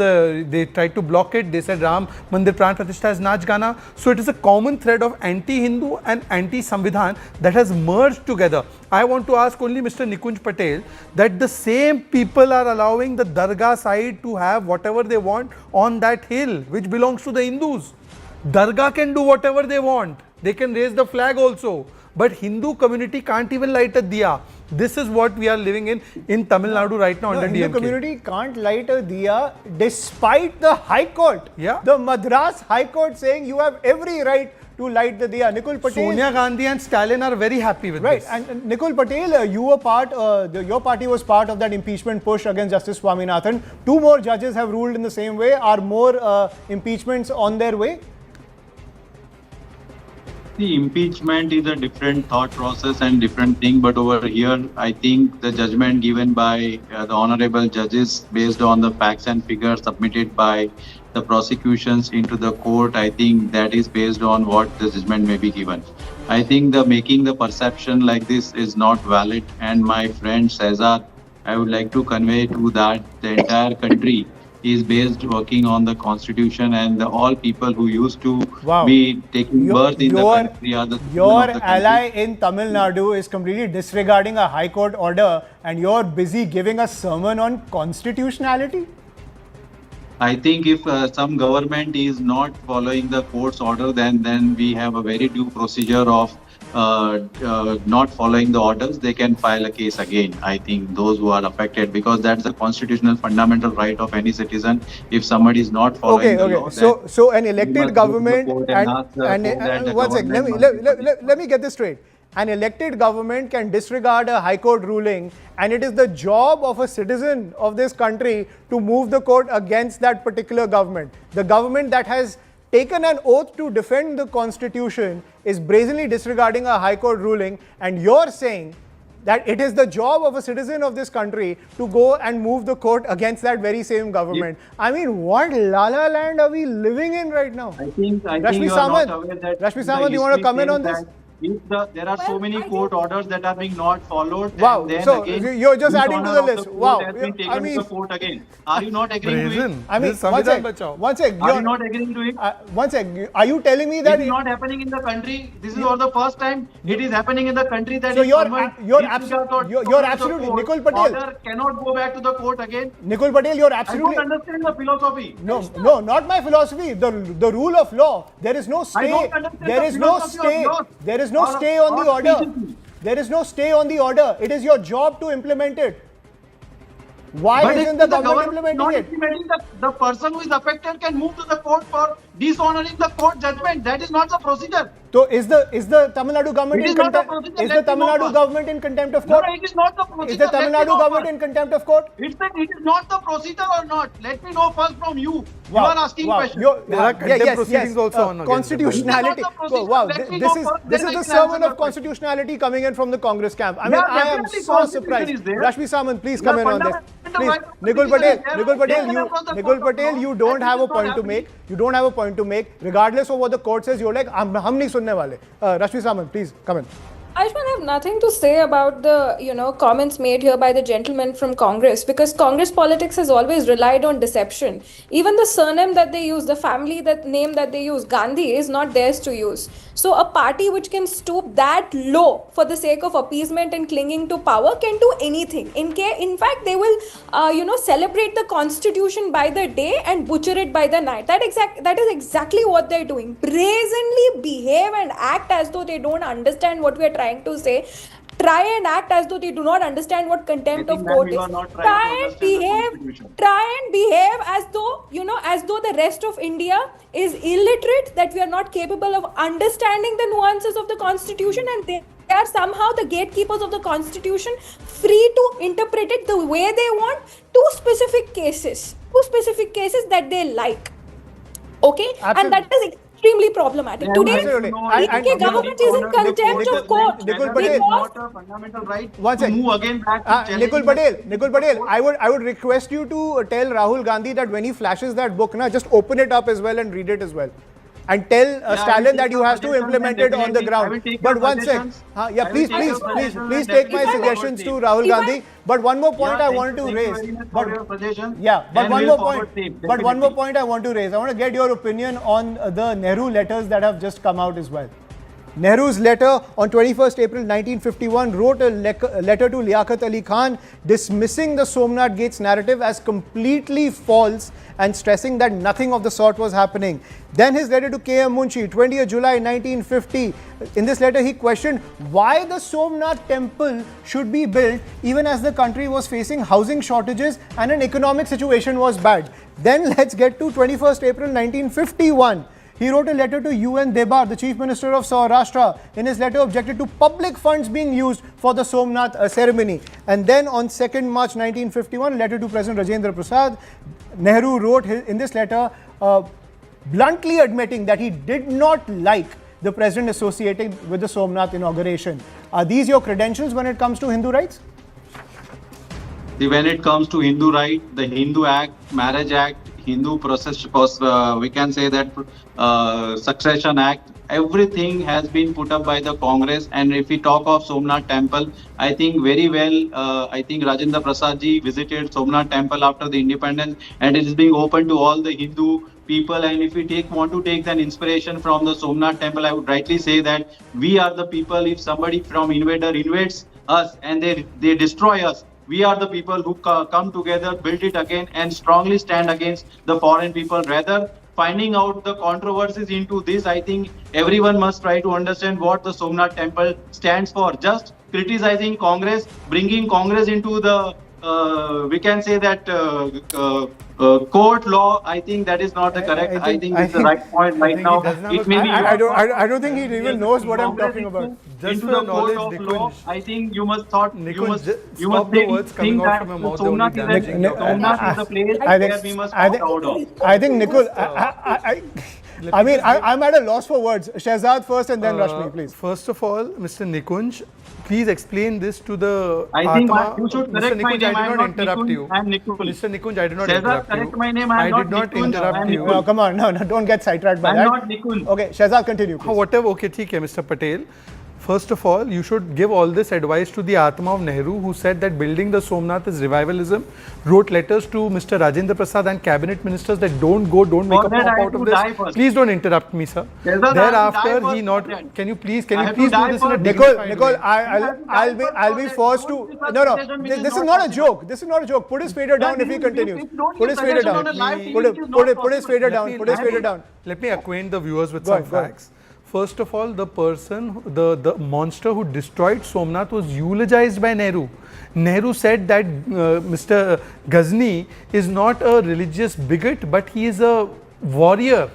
they tried to block it. They said Ram Mandir Pran Pratishtha is Naach Gana. So it is a common thread of anti-Hindu and anti-Samvidhan that has merged together. I want to ask only Mr. Nikunj Patel that the same people are allowing the Dargah side to have whatever they want on that hill which belongs to the Hindus. Dargah can do whatever they want. They can raise the flag also. But Hindu community can't even light a diya. This is what we are living in Tamil Nadu right now under DMK. Hindu community can't light a diya despite the High Court. Yeah. The Madras High Court saying you have every right to light the diya. Nikul Patel. Sonia Gandhi and Stalin are very happy with this. Right. And Nikul Patel, you were your party was part of that impeachment push against Justice Swaminathan. 2 more judges have ruled in the same way. Are more impeachments on their way? The impeachment is a different thought process and different thing, but over here, I think the judgment given by the honorable judges based on the facts and figures submitted by the prosecutions into the court, I think that is based on what the judgment may be given. I think the making the perception like this is not valid, and my friend Cesar, I would like to convey to that the entire country is based working on the constitution, and all people who used to be taking birth in the country are the your ally in Tamil Nadu is completely disregarding a High Court order, and you're busy giving a sermon on constitutionality? I think if some government is not following the court's order, then we have a very due procedure of not following the orders. They can file a case again. I think those who are affected, because that's a constitutional fundamental right of any citizen. If somebody is not following the law, so an elected government and one second, let me get this straight. An elected government can disregard a High Court ruling, and it is the job of a citizen of this country to move the court against that particular government. The government that has taken an oath to defend the constitution is brazenly disregarding a High Court ruling, and you're saying that it is the job of a citizen of this country to go and move the court against that very same government. Yeah. I mean, what la-la land are we living in right now? I think you are not aware that Rashmi Samant, you want to comment on this? There are so many court orders that are being not followed. Wow, and then so again, you're just adding to the list. Wow, has been taken to the court again. Are you not agreeing to it? I mean, one sec. Are you not agreeing to it? One sec. Are you telling me that it is not happening in the country? This is for the first time it is happening in the country. That so is you're absolutely Nikul Patel order cannot go back to the court again. Nikul Patel, you're absolutely. I don't understand the philosophy. No, not my philosophy. The rule of law. There is no stay. There is no stay. There is no stay on the order. There is no stay on the order. It is your job to implement it. Why isn't the government implementing it? The person who is affected can move to the court for dishonoring the court judgment. That is not the procedure. So is the Tamil Nadu government in contempt? Is the Tamil Nadu government in contempt of court? No, it is not the procedure. Is the Tamil Nadu government in contempt of court? It is not the procedure or not. Let me know first from you. You are asking questions. There are contempt proceedings also on constitutionality. Wow, this is the sermon of constitutionality coming in from the Congress camp. I mean, I am so surprised. Rashmi Samant, please come in on this. Please, Nikul Patel, you don't have a point to make. You don't have a point to make. Regardless of what the court says, you're like, hum nahi sunne wale. Rashmi Samant, please come in. Ayushman, I have nothing to say about the comments made here by the gentleman from Congress, because Congress politics has always relied on deception. Even the surname that they use, the family name that they use, Gandhi, is not theirs to use. So a party which can stoop that low for the sake of appeasement and clinging to power can do anything. In fact, they will celebrate the constitution by the day and butcher it by the night. That is exactly what they're doing. Brazenly behave and act as though they don't understand what we're trying to say. try and act as though they do not understand what contempt of court is. Try and behave as though, as though the rest of India is illiterate, that we are not capable of understanding the nuances of the constitution, and they are somehow the gatekeepers of the constitution, free to interpret it the way they want to specific cases that they like. Okay? Absolutely. And that is extremely problematic. Today, Absolutely. the government is in contempt of court. Nikul It is Patel. not a fundamental right One to sec. move again back to Nikul challenging Patel, I would request you to tell Rahul Gandhi that when he flashes that book, just open it up as well and read it as well. And tell Stalin that you have to implement it on the ground. But one sec. Please take my suggestions to Rahul Gandhi. But one more point I wanted to raise. But one more point I want to raise. I want to get your opinion on the Nehru letters that have just come out as well. Nehru's letter on 21st April 1951 wrote a letter to Liaquat Ali Khan dismissing the Somnath Gates narrative as completely false and stressing that nothing of the sort was happening. Then his letter to KM Munshi, 20th July 1950. In this letter, he questioned why the Somnath temple should be built even as the country was facing housing shortages and an economic situation was bad. Then let's get to 21st April 1951. He wrote a letter to UN Debar, the Chief Minister of Saurashtra. In his letter, objected to public funds being used for the Somnath ceremony. And then on 2nd March 1951, a letter to President Rajendra Prasad, Nehru wrote in this letter bluntly admitting that he did not like the president associating with the Somnath inauguration. Are these your credentials when it comes to Hindu rights? When it comes to Hindu right, the Hindu Act, Marriage Act, Hindu process, we can say that Succession Act, everything has been put up by the Congress. And if we talk of Somnath Temple, I think very well, I think Rajendra Prasad ji visited Somnath Temple after the independence, and it is being open to all the Hindu people. And if we want to take an inspiration from the Somnath Temple, I would rightly say that we are the people. If somebody from invader invades us and they destroy us, we are the people who come together, build it again, and strongly stand against the foreign people. Rather, finding out the controversies into this, I think everyone must try to understand what the Somnath Temple stands for. Just criticizing Congress, bringing Congress into the, we can say that court law, I think that is not the correct. I think it's the right point right now. It may be. I don't think he even knows what I'm talking about. Just into for the court of knowledge, law, I think you must thought, you must stop the words coming think out that from your the mouth. Somnath is the place where we must opt out of. I think Nikul, I'm at a loss for words. Shehzad first and then Rashmi, please. First of all, Mr. Nikunj, please explain this to the I think Atma. you should Mr. correct my Nikunj, name. I I did am not not interrupt Nikunj, you. I am Nikul. Mr. Nikunj, I did not Shehzad, interrupt correct you. my name. I am I did not not Nikunj, interrupt I am you. Nikul. No, come on, no, don't get sidetracked by I that. am not Nikul. Okay, Shehzad, continue, please. Whatever, okay, theek hai, Mr. Patel. First of all, you should give all this advice to the Atma of Nehru, who said that building the Somnath is revivalism, wrote letters to Mr. Rajendra Prasad and cabinet ministers that don't make a pop out of this. Please don't interrupt me, sir. Thereafter, he not. Can you please do this in a dignified Nicole, way? I'll be forced to. No. This is not a joke. This is not a joke. Put his fader down if he continues. Put his fader down. Put his fader down. Put his fader down. Let me acquaint the viewers with some facts. First of all, the person, the monster who destroyed Somnath was eulogized by Nehru. Nehru said that Mr. Ghazni is not a religious bigot, but he is a warrior.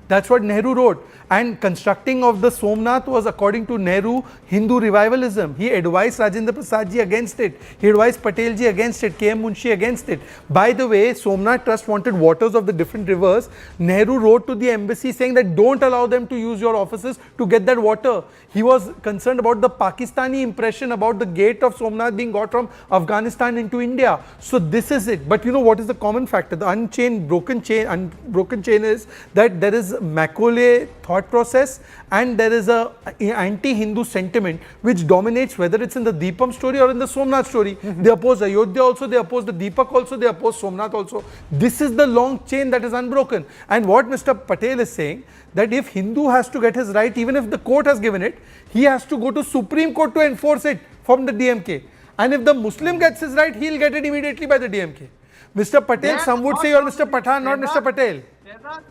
That's what Nehru wrote. And constructing of the Somnath was, according to Nehru, Hindu revivalism. He advised Rajendra Prasad ji against it. He advised Patel ji against it. KM Munshi against it. By the way, Somnath Trust wanted waters of the different rivers. Nehru wrote to the embassy saying that don't allow them to use your offices to get that water. He was concerned about the Pakistani impression about the gate of Somnath being got from Afghanistan into India. So this is it. But you know what is the common factor? The unbroken chain is that there is Macaulay thought process and there is a anti-Hindu sentiment which dominates, whether it's in the Deepam story or in the Somnath story. They oppose Ayodhya also, they oppose the Deepak also, they oppose Somnath also. This is the long chain that is unbroken. And what Mr. Patel is saying, that if Hindu has to get his right, even if the court has given it, he has to go to Supreme Court to enforce it from the DMK. And if the Muslim gets his right, he'll get it immediately by the DMK. Mr. Patel, some would say you're Mr. Pathan, not Mr. Patel.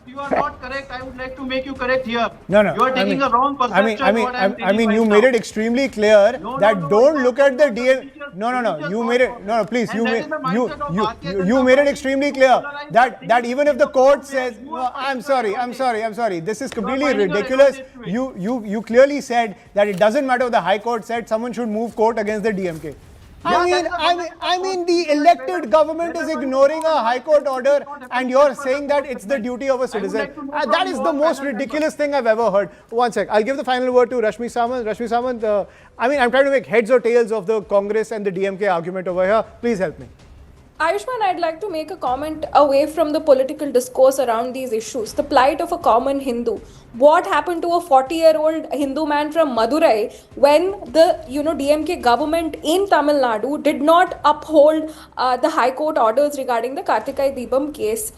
You are not correct. I would like to make you correct here. No. You are taking a wrong perception. I mean, you made it extremely clear that don't look at the DL. No. You made it. No, please. You made it extremely clear that even if the court says, no, I'm sorry. This is completely ridiculous. You clearly said that it doesn't matter if the High Court said someone should move court against the DMK. I mean, the elected government is ignoring a High Court order, and you're saying that it's the duty of a citizen. That is the most ridiculous thing I've ever heard. One sec, I'll give the final word to Rashmi Samant. Rashmi Samant, I'm trying to make heads or tails of the Congress and the DMK argument over here. Please help me. Ayushman, I'd like to make a comment away from the political discourse around these issues. The plight of a common Hindu. What happened to a 40-year-old Hindu man from Madurai when the DMK government in Tamil Nadu did not uphold the High Court orders regarding the Kartikai Deepam case?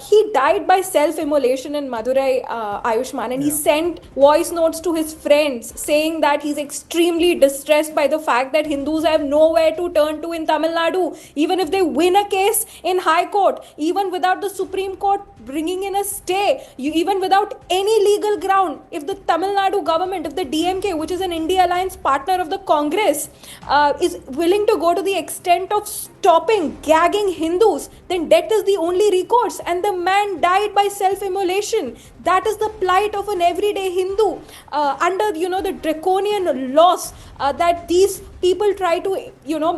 He died by self-immolation in Madurai, Ayushman, and he sent voice notes to his friends saying that he's extremely distressed by the fact that Hindus have nowhere to turn to in Tamil Nadu. Even if they win a case in High Court, even without the Supreme Court bringing in a stay, even without any legal ground, if the Tamil Nadu government, if the DMK, which is an India Alliance partner of the Congress, is willing to go to the extent of stopping, gagging Hindus, then death is the only recourse. And the man died by self-immolation. That is the plight of an everyday Hindu under the draconian laws that these people try to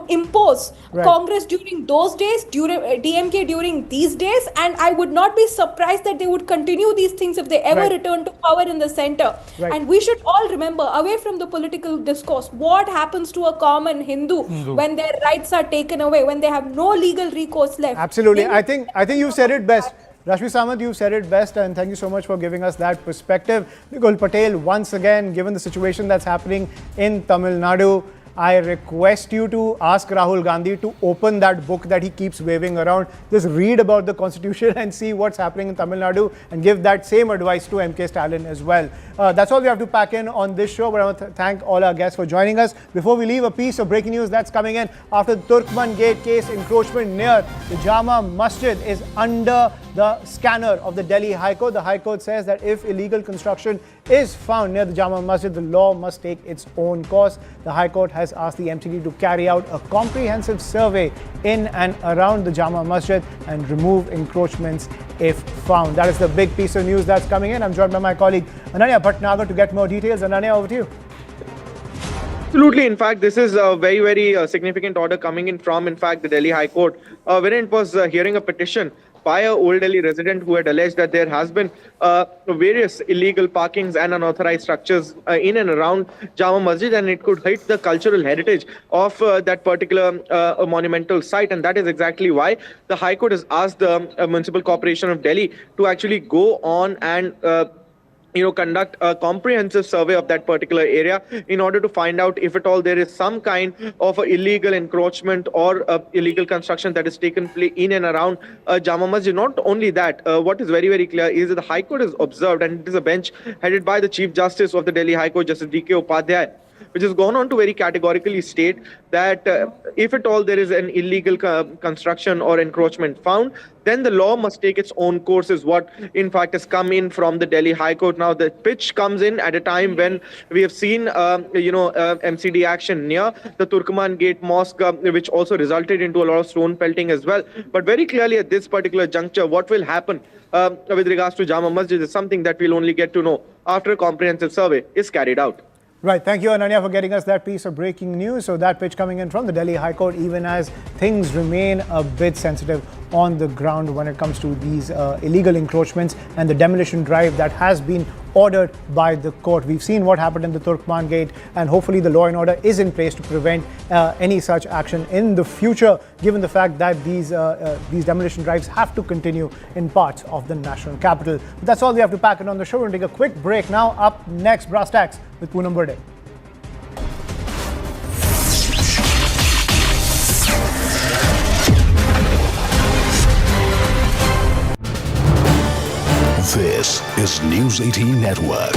impose. Right. Congress during those days, DMK during these days, and I would not be surprised that they would continue these things if they ever return to power in the center. Right. And we should all remember, away from the political discourse, what happens to a common Hindu when their rights are taken away, when they have no legal recourse left. Absolutely. I think you said it best. Rashmi Samant, you said it best, and thank you so much for giving us that perspective. Nikul Patel, once again, given the situation that's happening in Tamil Nadu, I request you to ask Rahul Gandhi to open that book that he keeps waving around. Just read about the constitution and see what's happening in Tamil Nadu and give that same advice to MK Stalin as well. That's all we have to pack in on this show, but I want to thank all our guests for joining us. Before we leave, a piece of breaking news that's coming in after the Turkman Gate case encroachment near the Jama Masjid is under the scanner of the Delhi High Court. The High Court says that if illegal construction is found near the Jama Masjid, the law must take its own course. The High Court has asked the MCD to carry out a comprehensive survey in and around the Jama Masjid and remove encroachments if found. That is the big piece of news that's coming in. I'm joined by my colleague Ananya Bhatnagar to get more details. Ananya, over to you. Absolutely. In fact, this is a very, very significant order coming in from, the Delhi High Court, wherein it was hearing a petition by a Old Delhi resident who had alleged that there has been various illegal parkings and unauthorized structures in and around Jama Masjid, and it could hit the cultural heritage of that particular monumental site. And that is exactly why the High Court has asked the Municipal Corporation of Delhi to actually go on and conduct a comprehensive survey of that particular area in order to find out if at all there is some kind of illegal encroachment or illegal construction that is taken place in and around Jama Masjid. Not only that, what is very, very clear is that the High Court has observed, and it is a bench headed by the Chief Justice of the Delhi High Court, Justice D.K. Upadhyay, which has gone on to very categorically state that if at all there is an illegal construction or encroachment found, then the law must take its own course, is what in fact has come in from the Delhi High Court. Now the pitch comes in at a time when we have seen MCD action near the Turkman Gate Mosque, which also resulted into a lot of stone pelting as well. But very clearly at this particular juncture, what will happen with regards to Jama Masjid is something that we'll only get to know after a comprehensive survey is carried out. Right. Thank you, Ananya, for getting us that piece of breaking news. So that pitch coming in from the Delhi High Court, even as things remain a bit sensitive on the ground when it comes to these illegal encroachments and the demolition drive that has been ordered by the court. We've seen what happened in the Turkman Gate, and hopefully the law and order is in place to prevent any such action in the future, given the fact that these demolition drives have to continue in parts of the national capital. But that's all we have to pack in on the show. We're going to take a quick break now. Up next, Brass Tacks with Poonam Burde. This is News 18 Network.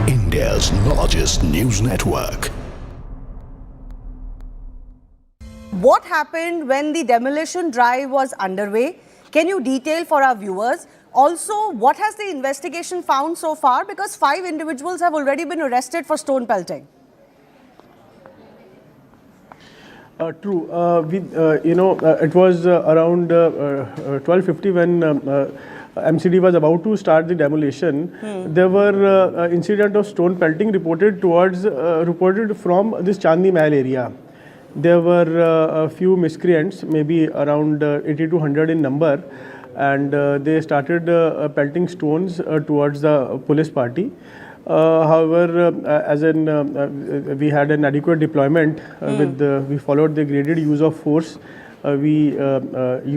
India's largest news network. what happened when the demolition drive was underway? Can you detail for our viewers? Also, what has the investigation found so far? Because 5 individuals have already been arrested for stone pelting. True. It was around 12:50 when MCD was about to start the demolition. There were incident of stone pelting reported from this Chandni Mahal area. There were a few miscreants, maybe around 80 to 100 in number, and they started pelting stones towards the police party. However, we had an adequate deployment. We followed the graded use of force. We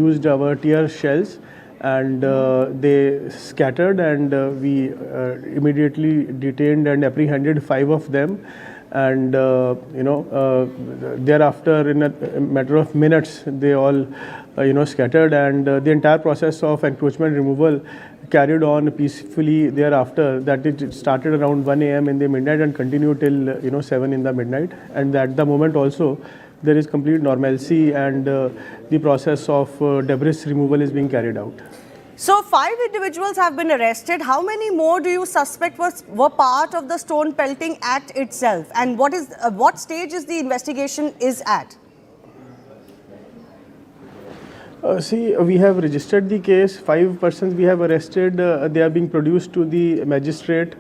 used our tear shells, and they scattered, and we immediately detained and apprehended 5 of them. And thereafter, in a matter of minutes, they all scattered, and the entire process of encroachment removal carried on peacefully thereafter. That it started around 1 a.m. in the midnight and continued till 7 in the midnight. And at the moment also, there is complete normalcy, and the process of debris removal is being carried out. So 5 individuals have been arrested. How many more do you suspect were part of the stone pelting act itself? And what stage is the investigation is at? We have registered the case. 5 persons we have arrested. They are being produced to the magistrate.